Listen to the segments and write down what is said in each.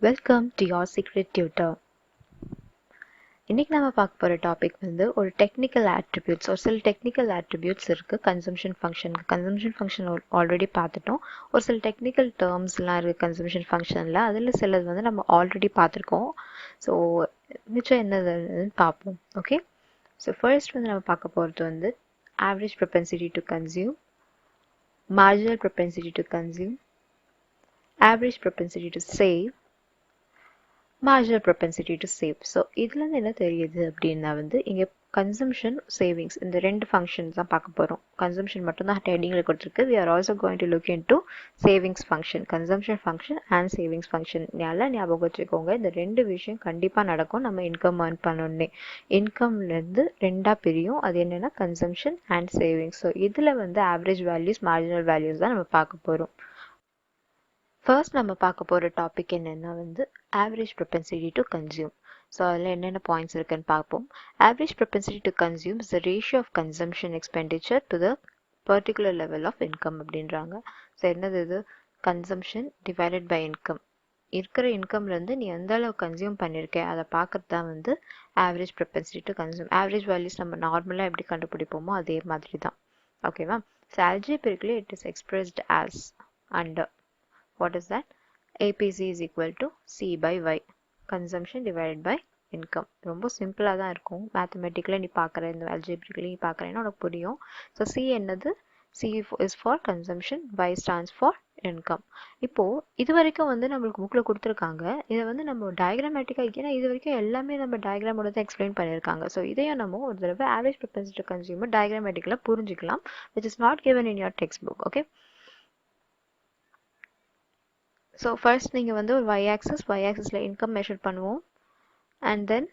Welcome to your secret tutor. இன்னைக்கு நம்ம பார்க்க போகிற டாபிக் வந்து ஒரு டெக்னிக்கல் ஆட்ரிபியூட்ஸ், ஒரு சில டெக்னிக்கல் ஆட்ரிபியூட்ஸ் இருக்குது கன்சம்ஷன் ஃபங்க்ஷனுக்கு. கன்சம்ஷன் ஃபங்க்ஷன் ஆல்ரெடி பார்த்துட்டோம். ஒரு சில டெக்னிக்கல் டேர்ம்ஸ்லாம் இருக்குது கன்சம்ஷன் ஃபங்க்ஷனில். அதில் சிலது வந்து நம்ம ஆல்ரெடி பார்த்துருக்கோம். ஸோ மிச்சம் என்னதுன்னு பார்ப்போம். ஓகே, ஸோ ஃபர்ஸ்ட் வந்து நம்ம பார்க்க போகிறது வந்து average propensity to consume, marginal propensity to consume, average propensity to save, marginal propensity to save. So இதுலேருந்து என்ன தெரியுது அப்படின்னா வந்து இங்கே கன்சம்ஷன் சேவிங்ஸ் இந்த ரெண்டு ஃபங்க்ஷன்ஸ் தான் பார்க்க போகிறோம். கன்சம்ஷன் மட்டும்தான் ஹெட்டிங்கில் கொடுத்துருக்கு. we are also going to look into savings function, consumption function and savings function. நல்லா ஞாபகம் வச்சுக்கோங்க, இந்த ரெண்டு விஷயம் கண்டிப்பாக நடக்கும். நம்ம இன்கம் earn பண்ணோன்னே இன்கம்லேருந்து ரெண்டாக பிரியும். அது என்னென்னா கன்சம்ஷன் அண்ட் சேவிங்ஸ். ஸோ இதில் வந்து ஆவரேஜ் வேல்யூஸ், மார்ஜினல் வேல்யூஸ் தான் நம்ம பார்க்க போகிறோம். ஃபர்ஸ்ட் நம்ம பார்க்க போகிற டாபிக் என்னென்னா வந்து average propensity to consume. So அதில் என்னென்ன பாயிண்ட்ஸ் இருக்குன்னு பார்ப்போம். Average propensity to consume is the ratio of consumption expenditure to the particular level of income அப்படின்றாங்க. ஸோ என்னது இது? Consumption divided by income. இருக்கிற இன்கம்லேருந்து நீ எந்த அளவு கன்சியூம் பண்ணியிருக்கேன் அதை பார்க்கறது தான் வந்து average propensity to consume. Average values நம்ம நார்மலாக எப்படி கண்டுபிடிப்போமோ அதே மாதிரி தான். ஓகேவா? So algebraically it is expressed as under. What is that? APC is equal to C by Y, consumption divided by income. ரொம்ப சிம்பிளாக தான் இருக்கும். மேத்தமெட்டிக்கலி நீ பார்க்குற, இந்த algebraically நீ பார்க்குறேன்னா உனக்கு புரியும். ஸோ C என்னது? C is for consumption, Y stands for income. இப்போது இது வரைக்கும் வந்து நம்மளுக்கு புக்கில் கொடுத்துருக்காங்க. இதை வந்து நம்ம டயக்ராமேட்டிக்காக, ஏன்னா இது வரைக்கும் எல்லாமே நம்ம டயக்ராமோட தான் எக்ஸ்பிளைன் பண்ணியிருக்காங்க. ஸோ இதையும் நம்ம ஒரு தடவை ஆவரேஜ் ப்ரொபென்சிட்டி டு கன்சியூமர் டயக்ராமேட்டிக்கலாக புரிஞ்சிக்கலாம், which is not given in your textbook. Okay. So first நீங்கள் வந்து ஒரு y-axisல இன்கம் மெஷர் பண்ணுவோம். அண்ட் தென்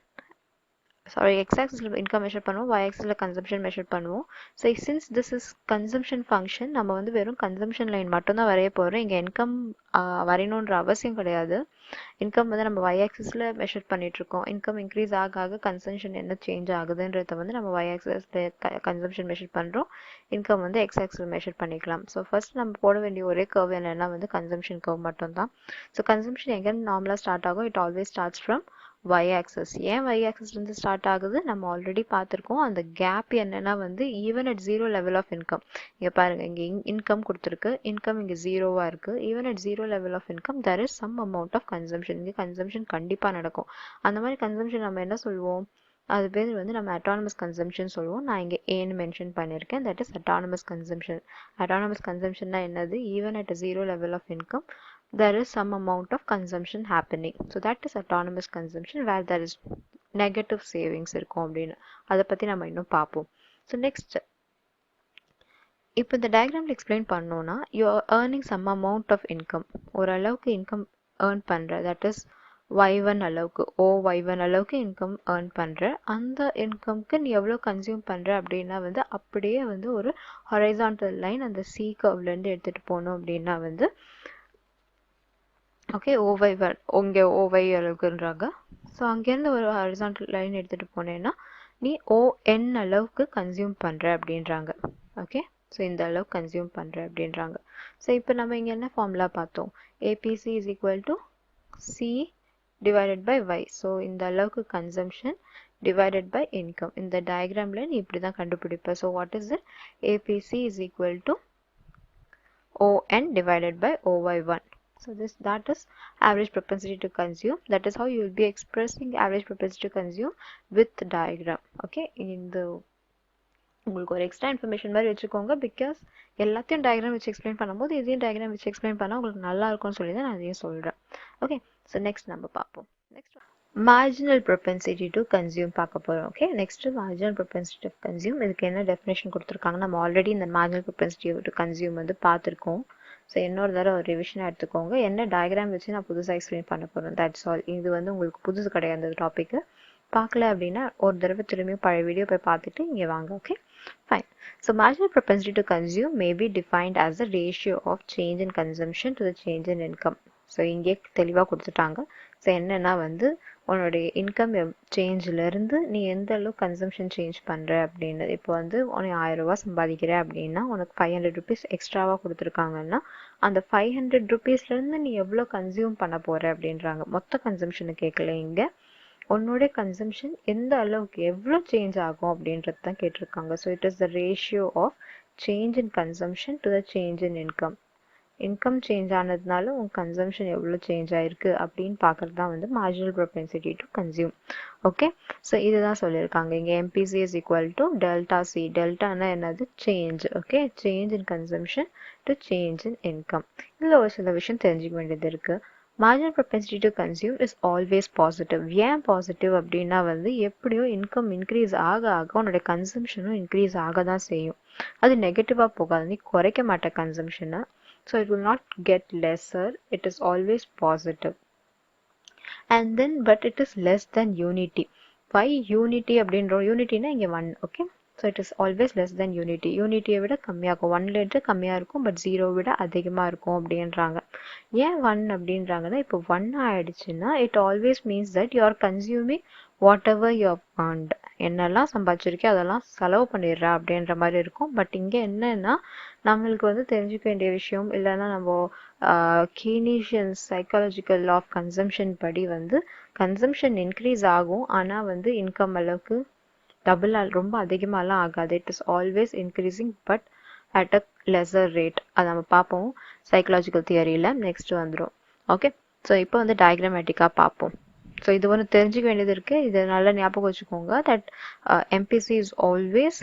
x-axisல இன்கம் மெஷர் பண்ணுவோம், y-axisல கன்சம்ஷன் மெஷர் பண்ணுவோம். So since this is consumption function, நம்ம வந்து வெறும் கன்சம்ஷன் லைன் மட்டும்தான் வரைய போகிறோம். இங்கே இன்கம் வரையணுன்ற அவசியம் கிடையாது. இன்கம் வந்து நம்ம y-axisல மெஷர் பண்ணிகிட்ருக்கோம். இன்கம் இன்க்ரீஸ் ஆக ஆக கன்சம்ஷன் என்ன சேஞ்ச் ஆகுதுன்றத வந்து நம்ம y-axisல கன்சம்ஷன் மெஷர் பண்ணுறோம். இன்கம் வந்து x-axisல மெஷர் பண்ணிக்கலாம். ஸோ ஃபர்ஸ்ட் நம்ம போட வேண்டிய ஒரே கர்வ் என்னென்னா வந்து கன்சம்ஷன் கர்வ் மட்டும்தான். ஸோ கன்சம்ஷன் எங்கே நார்மலாக ஸ்டார்ட் ஆகும்? It always starts from y-axis. ஏன் y-axisலேருந்து ஸ்டார்ட் ஆகுது? நம்ம ஆல்ரெடி பார்த்துருக்கோம். அந்த கேப் என்னென்னா வந்து even at zero level of income. இங்கே பாருங்கள், இங்கே இன்கம் கொடுத்துருக்கு, இன்கம் இங்கே ஜீரோவாக இருக்குது. Even at zero level of income there is some amount of consumption. இங்கே கன்சம்ஷன் கண்டிப்பாக நடக்கும். அந்த மாதிரி கன்சம்ஷன் நம்ம என்ன சொல்லுவோம்? அது பேர் வந்து நம்ம அட்டானமஸ் கன்சம்ஷன் சொல்லுவோம். நான் இங்கே ஏன்னு மென்ஷன் பண்ணியிருக்கேன். That is autonomous consumption. Autonomous கன்சம்ஷன்னா என்னது? Even at zero level of income there is some amount of consumption happening. So that is autonomous consumption where there is negative savings இருக்கும் அப்படின்னு. அதை பற்றி நம்ம இன்னும் பார்ப்போம். ஸோ நெக்ஸ்ட், இப்போ இந்த டயக்ராமில் எக்ஸ்பிளைன் பண்ணோன்னா you are earning some amount of income. ஓரளவுக்கு இன்கம் ஏர்ன் பண்ணுற, தட் இஸ் y1 அளவுக்கு, y1 அளவுக்கு இன்கம் ஏர்ன் பண்ணுற. அந்த இன்கம்க்கு நீ எவ்வளோ கன்சியூம் பண்ணுற அப்படின்னா வந்து அப்படியே வந்து ஒரு ஹொரைசான்டல் லைன் அந்த C கர்வ்லேருந்து எடுத்துகிட்டு போகணும் அப்படின்னா வந்து ஓகே OY1, இங்கே OY அளவுக்குன்றாங்க. ஸோ அங்கேருந்து ஒரு ஹாரிசான்டல் லைன் எடுத்துகிட்டு போனேன்னா நீ ON அளவுக்கு கன்சியூம் பண்ணுற அப்படின்றாங்க. ஓகே, ஸோ இந்த அளவுக்கு கன்சியூம் பண்ணுற அப்படின்றாங்க. ஸோ இப்போ நம்ம இங்கே என்ன ஃபார்முலா பார்த்தோம்? APC is equal to C divided by Y. So இந்த அளவுக்கு கன்சம்ஷன் டிவைடட் பை இன்கம். இந்த டயக்ராமில் நீ இப்படி தான் கண்டுபிடிப்ப. So what is it? APC is equal to ON divided by OY1. So that is average propensity to consume. That is how you will be expressing average propensity to consume with the diagram. Okay, இந்த உங்களுக்கு ஒரு extra information மாதிரி வச்சுக்கோங்க. Because எல்லாத்தையும் diagram வச்சு explain பண்ணும்போது இதையும் diagram வச்சு எக்ஸ்பிளைன் பண்ணால் உங்களுக்கு நல்லா இருக்கும்னு சொல்லி தான் நான் அதையும் சொல்கிறேன். ஓகே, ஸோ நெக்ஸ்ட் நம்ம பார்ப்போம். Next marginal propensity to consume பார்க்க போகிறோம். Okay, next marginal propensity to consume. இதுக்கு என்ன டெஃபினேஷன் கொடுத்துருக்காங்க? நம்ம ஆல்ரெடி இந்த marginal propensity to consume வந்து பார்த்துருக்கோம். ஸோ இன்னொரு தடவை ஒரு ரிவிஷன் எடுத்துக்கோங்க. என்ன டயக்ராம் வச்சு நான் புதுசாக எக்ஸ்பிளைன் பண்ண போகிறேன். That's all. இது வந்து உங்களுக்கு புதுசு கிடையாது. அந்த டாப்பிக்கு பார்க்கல அப்படின்னா ஒரு தடவை திரும்பியும் பழைய வீடியோ போய் பார்த்துட்டு இங்கே வாங்க. Okay, fine. So marginal propensity to consume may be defined as the ratio of change in consumption to the change in income. So இங்கே தெளிவாக கொடுத்துட்டாங்க. ஸோ என்னென்னா வந்து உன்னுடைய இன்கம் சேஞ்சிலேருந்து நீ எந்த அளவு கன்சம்ஷன் சேஞ்ச் பண்ணுற அப்படின்னு. இப்போ வந்து உனக்கு 1000 ரூபா சம்பாதிக்கிற அப்படின்னா உனக்கு 500 ருபீஸ் எக்ஸ்ட்ராவாக கொடுத்துருக்காங்கன்னா அந்த 500 ருபீஸ்லேருந்து நீ எவ்வளோ கன்சியூம் பண்ண போகிற அப்படின்றாங்க. மொத்த கன்சம்ஷனை கேட்கல இங்கே, உன்னோடைய கன்சம்ஷன் எந்த அளவுக்கு எவ்வளோ சேஞ்ச் ஆகும் அப்படின்றது தான் கேட்டிருக்காங்க. So it is the ratio of change in consumption to the change in income. Income change ஆனதுனால உங்கள் கன்சம்ஷன் எவ்வளோ சேஞ்ச் ஆயிருக்கு அப்படின்னு பார்க்குறது தான் வந்து marginal propensity to consume. Okay, so இதுதான் சொல்லியிருக்காங்க இங்கே. MPC is equal to delta C. டெல்டானா என்னது? Change. Okay, change in consumption to change in income. இதில் ஒரு சில விஷயம் தெரிஞ்சுக்க வேண்டியது இருக்குது. Marginal propensity to consume is always positive. ஏன் பாசிட்டிவ் அப்படின்னா வந்து எப்படியும் இன்கம் இன்க்ரீஸ் ஆக ஆக உன்னோட கன்சம்ஷனும் இன்க்ரீஸ் ஆக தான் செய்யும். அது நெகட்டிவாக போகாது, நீ குறைக்க மாட்ட கன்சம்ஷனை. So it will not get lesser, it is always positive. And then but it is less than unity. Why unity அப்படின்ற யூனிட்டினா இங்கே 1. Okay, so it is always less than unity. யூனிட்டியை விட கம்மியாகும். 1 கம்மியாக இருக்கும், பட் 0 விட அதிகமாக இருக்கும் அப்படின்றாங்க. ஏன் 1 அப்படின்றாங்கன்னா இப்போ 1 ஆயிடுச்சுன்னா it always means that you are consuming what ever you earned. என்னெல்லாம் சம்பாதிச்சிருக்கே அதெல்லாம் செலவு பண்ணிடுறா அப்படின்ற மாதிரி இருக்கும். பட் இங்கே என்னன்னா நம்மளுக்கு வந்து தெரிஞ்சுக்க வேண்டிய விஷயம், இல்லைன்னா நம்ம கீனீஷியன்ஸ் சைக்காலஜிக்கல் லா ஆஃப் கன்சம்ஷன் படி வந்து கன்சம்ஷன் இன்க்ரீஸ் ஆகும், ஆனால் வந்து இன்கம் அளவுக்கு டபுள் ரொம்ப அதிகமாகலாம் ஆகாது. It is always increasing but at a lesser rate. அதை நம்ம பார்ப்போம் சைக்காலஜிக்கல் தியரியில், நெக்ஸ்ட் வந்துடும். ஓகே, ஸோ இப்போ வந்து டயக்ராமேட்டிக்காக பார்ப்போம். ஸோ இது ஒன்று தெரிஞ்சுக்க வேண்டியது இருக்குது, இது நல்லா ஞாபகம் வச்சுக்கோங்க. That MPC is always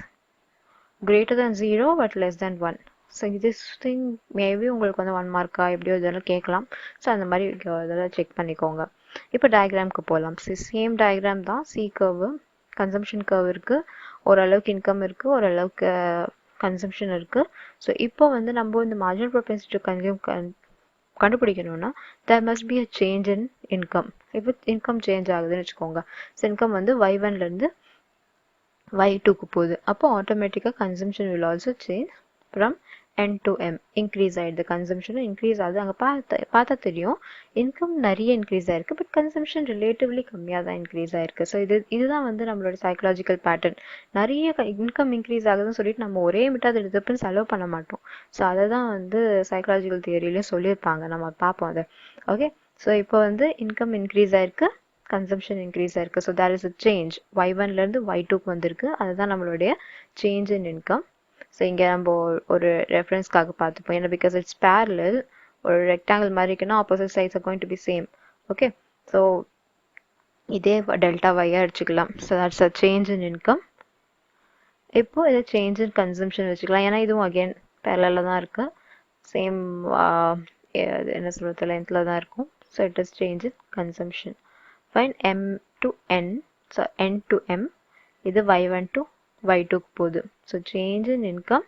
greater than 0 but less than 1. So this thing maybe உங்களுக்கு வந்து 1 மார்க்கா எப்படியோ இதெல்லாம் கேட்கலாம். ஸோ அந்த மாதிரி இதெல்லாம் செக் பண்ணிக்கோங்க. இப்போ டயக்ராம்க்கு போகலாம். சேம் டயக்ராம் தான். சி கர்வு, கன்சம்ஷன் கர்வ் இருக்குது, ஓரளவுக்கு இன்கம் இருக்குது, ஓரளவுக்கு கன்சம்ஷன் இருக்குது. ஸோ இப்போ வந்து நம்ம இந்த மார்ஜினல் ப்ரொபென்சிட்டி டு கன்சியூம் கண்டுபிடிக்கணும்னா there must be a change in income. இப்போ இன்கம் சேஞ்ச் ஆகுதுன்னு வச்சுக்கோங்க. ஸோ இன்கம் வந்து y1லேருந்து y2க்கு போகுது. அப்போ ஆட்டோமேட்டிக்காக consumption will also change from n to m. Increase ஆகிடுது, கன்சம்ஷனும் இன்க்ரீஸ் ஆகுது. அங்கே பார்த்தா தெரியும் இன்கம் நிறைய இன்க்ரீஸ் ஆகிருக்கு, பட் கன்சம்ஷன் ரிலேட்டிவ்லி கம்மியாக தான் இன்க்ரீஸ் ஆகிருக்கு. ஸோ இதுதான் வந்து நம்மளோட சைக்கலாஜிக்கல் பேட்டர்ன். நிறைய இன்கம் இன்க்ரீஸ் ஆகுதுன்னு சொல்லிட்டு நம்ம ஒரே மிட்டாக அதை எடுத்துன்னு செலவு பண்ண மாட்டோம். ஸோ அதை தான் வந்து சைக்கலாஜிக்கல் தியரிலையும் சொல்லியிருப்பாங்க, நம்ம பார்ப்போம் அதை. ஓகே, ஸோ இப்போ வந்து இன்கம் இன்க்ரீஸ் ஆகிருக்கு, கன்சம்ஷன் இன்க்ரீஸ் ஆயிருக்கு. So there is a change. y1லேருந்து y2க்கு வந்திருக்கு, அதுதான் நம்மளுடைய சேஞ்ச் இன் இன்கம். ஸோ இங்கே நம்ம ஒரு ரெஃபரன்ஸ்க்காக பார்த்துப்போம். ஏன்னா பிகாஸ் இட்ஸ் பேரலல், ஒரு ரெக்டாங்கிள் மாதிரி இருக்குன்னா opposite sides are going to be same. Okay, so இதே டெல்டா வையாக அடிச்சுக்கலாம். So that's a change in income. இப்போ இதை சேஞ்ச் இன் கன்சம்ஷன் வச்சுக்கலாம், ஏன்னா இதுவும் அகெயின் பேரலில் தான் இருக்குது, சேம் என்ன சொல்கிறது லென்த்தில் தான் இருக்கும். So it is change in consumption. Find m to n, so n to m, இது y1 to y2க்கு போகுது. So change in income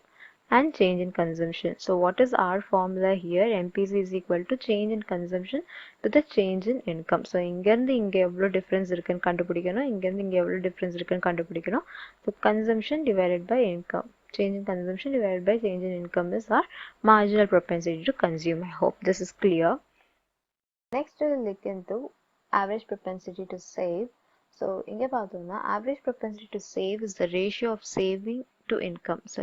and change in consumption. So what is our formula here? MPC is equal to change in consumption to the change in income. So இங்கேருந்து இங்கே எவ்வளோ difference இருக்குன்னு கண்டுபிடிக்கணும், இங்கேருந்து இங்கே எவ்வளோ டிஃப்ரென்ஸ் இருக்குன்னு கண்டுபிடிக்கணும். So consumption divided by income. Change in consumption divided by change in income is our marginal propensity to consume. I hope this is clear. Next we will look into average propensity to save. So இங்கே பார்த்தோம்னா average propensity to save is the ratio of saving to income. So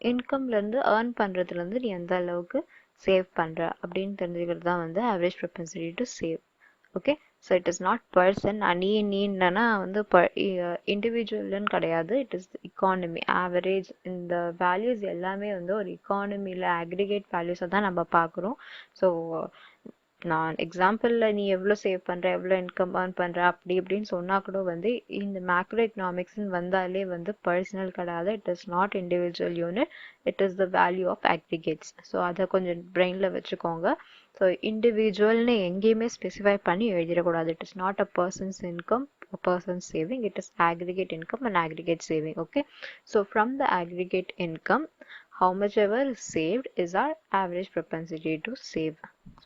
இன்கம்லேருந்து earn பண்ணுறதுலேருந்து நீ எந்த அளவுக்கு save பண்ணுற அப்படின்னு தெரிஞ்சுக்கிறது தான் வந்து average propensity to save. Okay, so it is not person. நீன்னா வந்து இண்டிவிஜுவல்னு கிடையாது, இட் இஸ் இக்கானமி ஆவரேஜ். இந்த வேல்யூஸ் எல்லாமே வந்து ஒரு இக்கானமியில் அக்ரிகேட் வேல்யூஸை தான் நம்ம பார்க்குறோம். ஸோ நான் எக்ஸாம்பிளில் நீ எவ்வளோ சேவ் பண்ணுற, எவ்வளோ இன்கம் ஏர்ன் பண்ணுற அப்படி இப்படின்னு சொன்னால் கூட வந்து இந்த மேக்ரோ எக்கனாமிக்ஸ்ன்னு வந்தாலே வந்து பர்சனல் கிடையாது, it is not individual unit, it is the value of aggregates. So அதை கொஞ்சம் பிரெயினில் வச்சுக்கோங்க. ஸோ இண்டிவிஜுவல்னு எங்கேயுமே ஸ்பெசிஃபை பண்ணி எழுதிடக்கூடாது. It is not a person's income, a person's saving, it is aggregate income and aggregate saving. Okay, so from the aggregate income, how much ever is saved is our average propensity to save.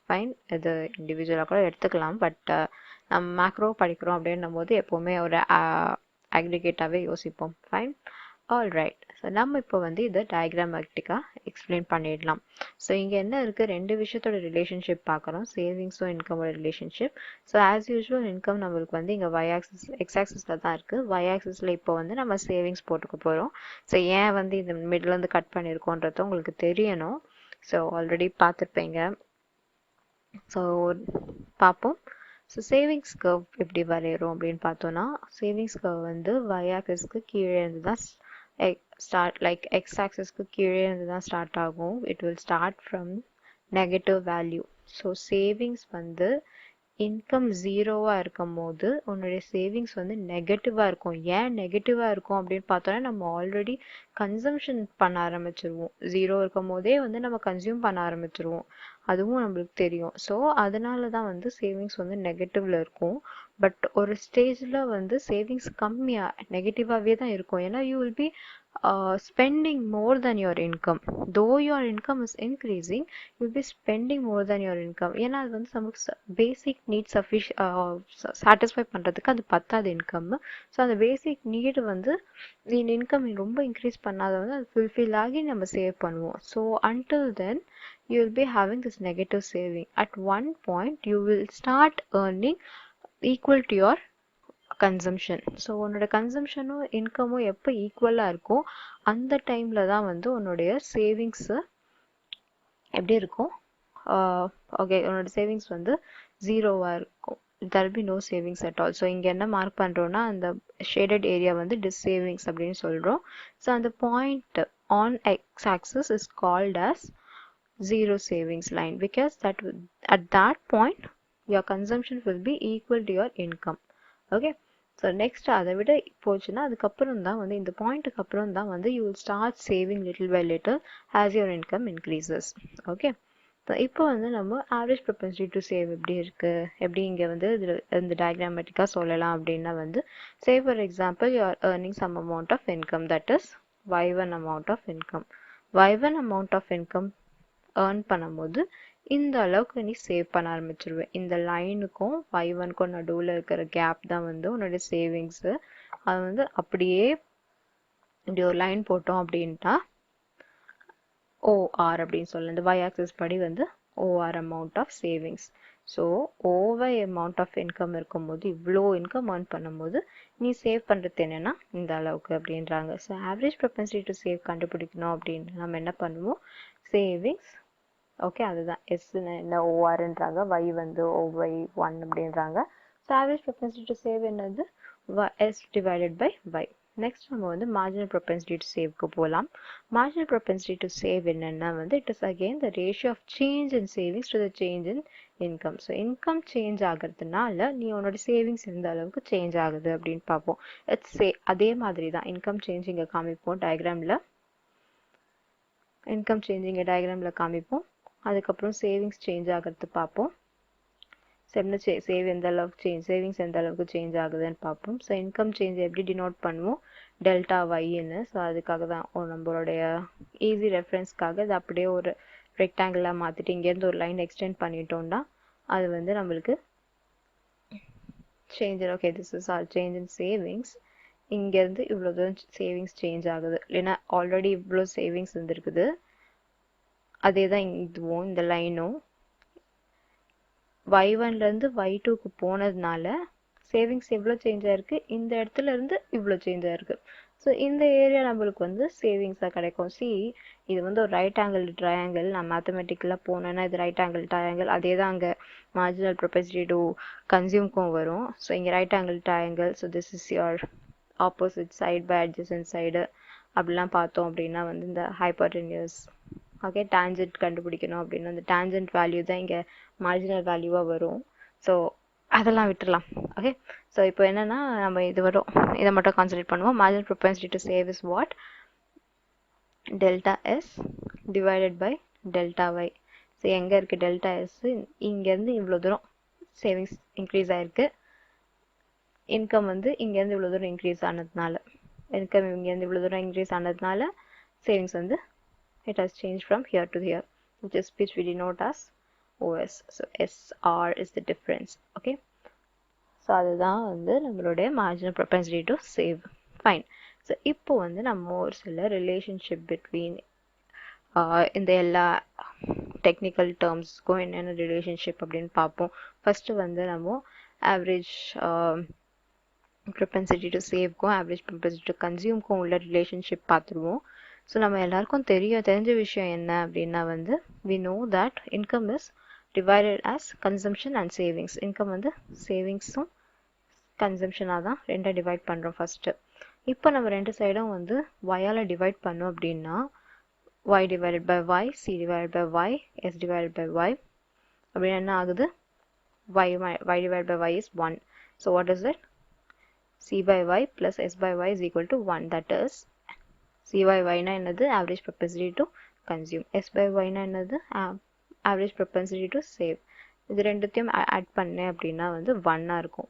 Fine, இது இண்டிவிஜுவலாக கூட எடுத்துக்கலாம், but நம்ம macro படிக்கிறோம் அப்படின்னும் போது எப்போவுமே ஒரு aggregate-ஆகவே யோசிப்போம். Fine, all right. ஸோ நம்ம இப்போ வந்து இதை டயக்ராமேட்டிக்காக எக்ஸ்பிளைன் பண்ணிடலாம். ஸோ இங்கே என்ன இருக்குது, ரெண்டு விஷயத்தோட ரிலேஷன்ஷிப் பார்க்குறோம், சேவிங்ஸும் இன்கமோட relationship. So as usual income நம்மளுக்கு வந்து இங்கே y ஆக்சிஸ் எக்ஸ் ஆக்சிஸில் தான் இருக்குது. y ஆக்சிஸில் இப்போ வந்து நம்ம சேவிங்ஸ் போட்டுக்க போகிறோம். ஸோ ஏன் வந்து இந்த மிடில் கட் பண்ணியிருக்கோன்றது உங்களுக்கு தெரியணும். ஸோ ஆல்ரெடி பார்த்துருப்பீங்க. ஸோ பார்ப்போம். ஸோ சேவிங்ஸ் கர்வ் எப்படி வரைகிறோம் அப்படின்னு பார்த்தோன்னா, சேவிங்ஸ் கர்வ் வந்து y ஆக்சிஸ்க்கு கீழே இருந்து தான் ஸ்டார்ட், லைக் எக்ஸ் ஆக்சிஸ்க்கு கீழே இருந்து தான் ஸ்டார்ட் ஆகும். It will start from negative value. So savings வந்து இன்கம் ஜீரோவாக இருக்கும் போது உன்னுடைய சேவிங்ஸ் வந்து நெகட்டிவாக இருக்கும். ஏன் நெகட்டிவாக இருக்கும் அப்படின்னு பார்த்தோன்னா, நம்ம ஆல்ரெடி கன்சம்ஷன் பண்ண ஆரம்பிச்சிருவோம். ஜீரோ இருக்கும் போதே வந்து நம்ம கன்சியூம் பண்ண ஆரம்பிச்சிருவோம், அதுவும் நம்மளுக்கு தெரியும். ஸோ அதனால தான் வந்து சேவிங்ஸ் வந்து நெகட்டிவ்ல இருக்கும். பட் ஒரு ஸ்டேஜில் வந்து சேவிங்ஸ் கம்மியாக நெகட்டிவாகவே தான் இருக்கும். ஏன்னா you will be spending more than your income. Though your income is increasing, you'll be spending more than your income. ஏன்னா அது வந்து நமக்கு பேசிக் நீட் சாட்டிஸ்ஃபை பண்ணுறதுக்கு அது பத்தாது இன்கம். ஸோ அந்த பேசிக் நீடு வந்து இன்கம் ரொம்ப இன்க்ரீஸ் பண்ணாத வந்து அது ஃபுல்ஃபில் ஆகி நம்ம சேவ் பண்ணுவோம். So until then you will be having this negative saving. At one point you will start earning equal to your consumption. So உன்னோட கன்சம்ஷனும் இன்கமும் எப்போ ஈக்குவலாக இருக்கோ அந்த டைமில் தான் வந்து உன்னுடைய சேவிங்ஸு எப்படி இருக்கும், ஓகே உன்னோட சேவிங்ஸ் வந்து ஜீரோவாக இருக்கும். there will be no savings at all. So இங்கே என்ன மார்க் பண்ணுறோன்னா, அந்த ஷேடட் ஏரியா வந்து டிஸ்சேவிங்ஸ் அப்படின்னு சொல்கிறோம். ஸோ அந்த point on X axis is called as zero savings line because at that point your consumption will be equal to your income. Okay, so next அதை விட போச்சுன்னா அதுக்கப்புறம் தான் வந்து இந்த பாயிண்ட்டுக்கு அப்புறம் தான் வந்து you will start saving little by little as your income increases. Okay, இப்போ வந்து நம்ம ஆவரேஜ் ப்ரொபென்சிட்டி டு சேவ் எப்படி இருக்குது, எப்படி இங்கே வந்து இதில் இந்த டயக்ராமேட்டிக்காக சொல்லலாம் அப்படின்னா வந்து, say for example you are earning some amount of income, that is y1 amount of income. y1 amount of income earn பண்ணும்போது இந்த அளவுக்கு நீ சேவ் பண்ண ஆரம்பிச்சிருவேன். இந்த லைனுக்கும் y1க்கும் நடுவில் இருக்கிற கேப் தான் வந்து உன்னோட சேவிங்ஸு. அது வந்து அப்படியே இப்படி ஒரு லைன் போட்டோம் அப்படின்ட்டா OR அப்படின்னு சொல்லலாம். இந்த y ஆக்சிஸ் படி வந்து OR amount of savings. So over amount of income இருக்கும்போது, இவ்வளோ இன்கம் ஏர்ன் பண்ணும்போது நீ சேவ் பண்ணுறது என்னென்னா இந்த அளவுக்கு அப்படின்றாங்க. So average propensity to save கண்டுபிடிக்கணும் அப்படின்னு நம்ம என்ன பண்ணுவோம், சேவிங்ஸ், ஓகே அதுதான் எஸ் என்ன ஓஆர்ன்றாங்க, y வந்து OY1 அப்படின்றாங்க. So average propensity to save என்னது S divided by y. Next நம்ம வந்து மார்ஜினல் ப்ரொபென்சிட்டி டு சேவ்க்கு போகலாம். மார்ஜினல் ப்ரொபென்சிட்டி டு சேவ் என்னென்னா வந்து it is again the ratio of change in savings to the change in income. So income change ஆகிறதுனால நீ உன்னோட savings எந்த அளவுக்கு சேஞ்ச் ஆகுது அப்படின்னு பார்ப்போம். அதே மாதிரி தான் இன்கம் சேஞ்ச் இங்கே காமிப்போம் டயக்ராமில், இன்கம் சேஞ்ச் இங்கே டயக்ராமில் காமிப்போம். அதுக்கப்புறம் சேவிங்ஸ் சேஞ்ச் ஆகிறது பார்ப்போம். எந்த அளவுக்கு சேவிங்ஸ் எந்த அளவுக்கு சேஞ்ச் ஆகுதுன்னு பார்ப்போம். ஸோ இன்கம் சேஞ்ச் எப்படி டினோட் பண்ணுவோம், டெல்டா ஒய்ன்னு. ஸோ அதுக்காக தான் நம்மளுடைய ஈஸி ரெஃபரன்ஸ்க்காக இது அப்படியே ஒரு ரெக்டாங்கிளாக மாற்றிட்டு இங்கேருந்து ஒரு லைன் எக்ஸ்டெண்ட் பண்ணிட்டோம்னா அது வந்து நம்மளுக்கு change. Okay, this is our change in savings. இங்கேருந்து இவ்வளோ தூரம் சேவிங்ஸ் சேஞ்ச் ஆகுது, இல்லைன்னா ஆல்ரெடி இவ்வளோ சேவிங்ஸ் இருந்திருக்குது. அதே தான் இதுவும் இந்த லைனும் y1லேருந்து y2க்கு போனதுனால சேவிங்ஸ் எவ்வளோ சேஞ்ச் ஆயிருக்கு, இந்த இடத்துல இருந்து இவ்வளோ சேஞ்ச் ஆயிருக்கு. ஸோ இந்த ஏரியா நம்மளுக்கு வந்து சேவிங்ஸாக கிடைக்கும். இது வந்து ஒரு ரைட் ஆங்கிள் ட்ரையாங்கிள். நான் மேத்தமெட்டிக்கலாக போனேன்னா இது ரைட் ஆங்கிள் ட்ரையாங்கிள். அதே தான் அங்கே மார்ஜினல் ப்ரொபென்சிட்டி டு கன்சியூம்க்கும் வரும். ஸோ இங்கே right angle triangle. So this is your opposite side by adjacent side. அப்படிலாம் பார்த்தோம் அப்படின்னா வந்து இந்த ஹைப்போட்டென்யூஸ், ஓகே, டேஞ்சன்ட் கண்டுபிடிக்கணும் அப்படின்னா அந்த டேஞ்சன்ட் வேல்யூ தான் இங்கே மார்ஜினல் வேல்யூவாக வரும். ஸோ அதெல்லாம் விட்டுடலாம். ஓகே, ஸோ இப்போ என்னென்னா நம்ம இது வரும், இதை மட்டும் கான்சன்ட்ரேட் பண்ணுவோம். Marginal propensity to save is what, delta S divided by delta Y. So எங்கே இருக்குது டெல்டா எஸ், இங்கேருந்து இவ்வளோ தூரம் சேவிங்ஸ் இன்க்ரீஸ் ஆகிருக்கு. இன்கம் வந்து இங்கேருந்து இவ்வளோ தூரம் இன்க்ரீஸ் ஆனதுனால, இன்கம் இங்கேருந்து இவ்வளோ தூரம் இன்க்ரீஸ் ஆனதுனால சேவிங்ஸ் வந்து it has changed from here to here, which we denote as OS. So SR is the difference. Okay, so அதுதான் வந்து நம்மளுடைய marginal propensity to save. Fine. So இப்போ வந்து நம்ம ஒரு சில ரிலேஷன்ஷிப் பிட்வீன் இந்த எல்லா டெக்னிக்கல் டேர்ம்ஸ்க்கும் என்னென்ன ரிலேஷன்ஷிப் அப்படின்னு பார்ப்போம். ஃபஸ்ட்டு வந்து நம்ம average propensity to saveக்கும் average propensity to consumeக்கும் உள்ள ரிலேஷன்ஷிப் பார்த்துருவோம். ஸோ நம்ம எல்லாருக்கும் தெரிஞ்ச விஷயம் என்ன அப்படின்னா வந்து we know that income is divided as consumption and savings. income வந்து சேவிங்ஸும் கன்சம்ஷனாக தான் ரெண்டாக டிவைட் பண்ணுறோம் ஃபஸ்ட்டு. இப்போ நம்ம ரெண்டு சைடும் வந்து y-ஆல் டிவைட் பண்ணோம் அப்படின்னா y divided by y, c divided by y, s divided by y அப்படின்னு என்ன ஆகுது? y divided by y is 1. So what is it? c by y plus s by y is equal to 1. That is c by y na என்னது? Average propensity to consume. s by y na என்னது? Average propensity to save. இது ரெண்டுத்தையும் add பண்ணேன் அப்படின்னா வந்து 1 இருக்கும்.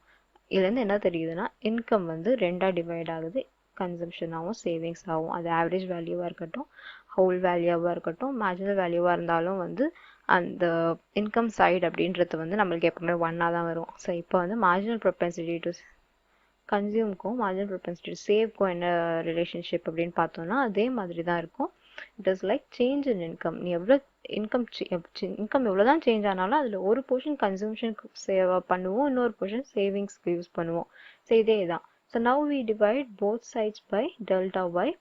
இதுலேருந்து என்ன தெரியுதுன்னா இன்கம் வந்து ரெண்டாக டிவைட் ஆகுது, கன்சம்ஷனாகவும் சேவிங்ஸ் ஆகும். அது ஆவரேஜ் வேல்யூவாக இருக்கட்டும், ஹோல் வேல்யூவாக இருக்கட்டும், மார்ஜினல் வேல்யூவாக இருந்தாலும் வந்து அந்த இன்கம் சைடு அப்படின்றது வந்து நம்மளுக்கு எப்பவுமே 1ஆக தான் வரும். ஸோ இப்போ வந்து மார்ஜினல் ப்ரொபென்சிட்டி டு கன்சியூம்க்கும் மார்ஜினல் ப்ரொபென்சிட்டி டு சேவ்க்கும் என்ன ரிலேஷன்ஷிப் அப்படின்னு பார்த்தோம்னா அதே மாதிரி தான் இருக்கும். It is like change in income. நீ எவ்வளோ இன்கம் எவ்வளோ தான் சேஞ்ச் ஆனாலும் அதில் ஒரு போர்ஷன் கன்சம்ஷனுக்கு சேவ் பண்ணுவோம், இன்னொரு போர்ஷன் சேவிங்ஸ்க்கு யூஸ் பண்ணுவோம். ஸோ இதே தான். So now we divide both sides by delta Y.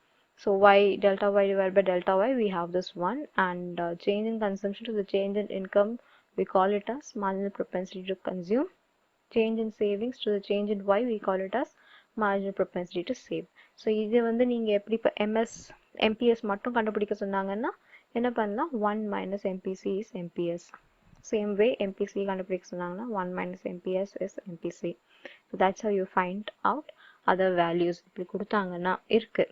So y delta y divided by delta y, we have this one, and change in consumption to the change in income, we call it as marginal propensity to consume. Change in savings to the change in y, we call it as marginal propensity to save. So இது வந்து நீங்க எப்படி இப்போ MPS மட்டும் கண்டுபிடிக்க சொன்னாங்கன்னா என்ன பண்ணலாம்? 1 minus MPC is MPS. Same way MPC கண்டுபிடிக்க சொன்னாங்கன்னா 1 minus MPS is MPC. So that's how you find out other values. இப்படி கொடுத்தாங்கன்னா இருக்கு.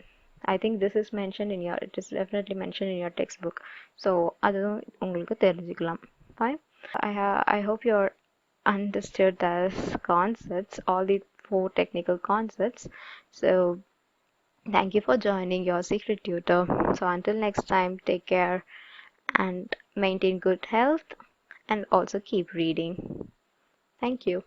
I think this is mentioned in your, it is definitely mentioned in your textbook. So அதுவும் உங்களுக்கு தெரிஞ்சுக்கலாம். Fine. I hope you're understood those concepts, all the 4 technical concepts. So thank you for joining your secret tutor. So until next time, take care and maintain good health and also keep reading. Thank you.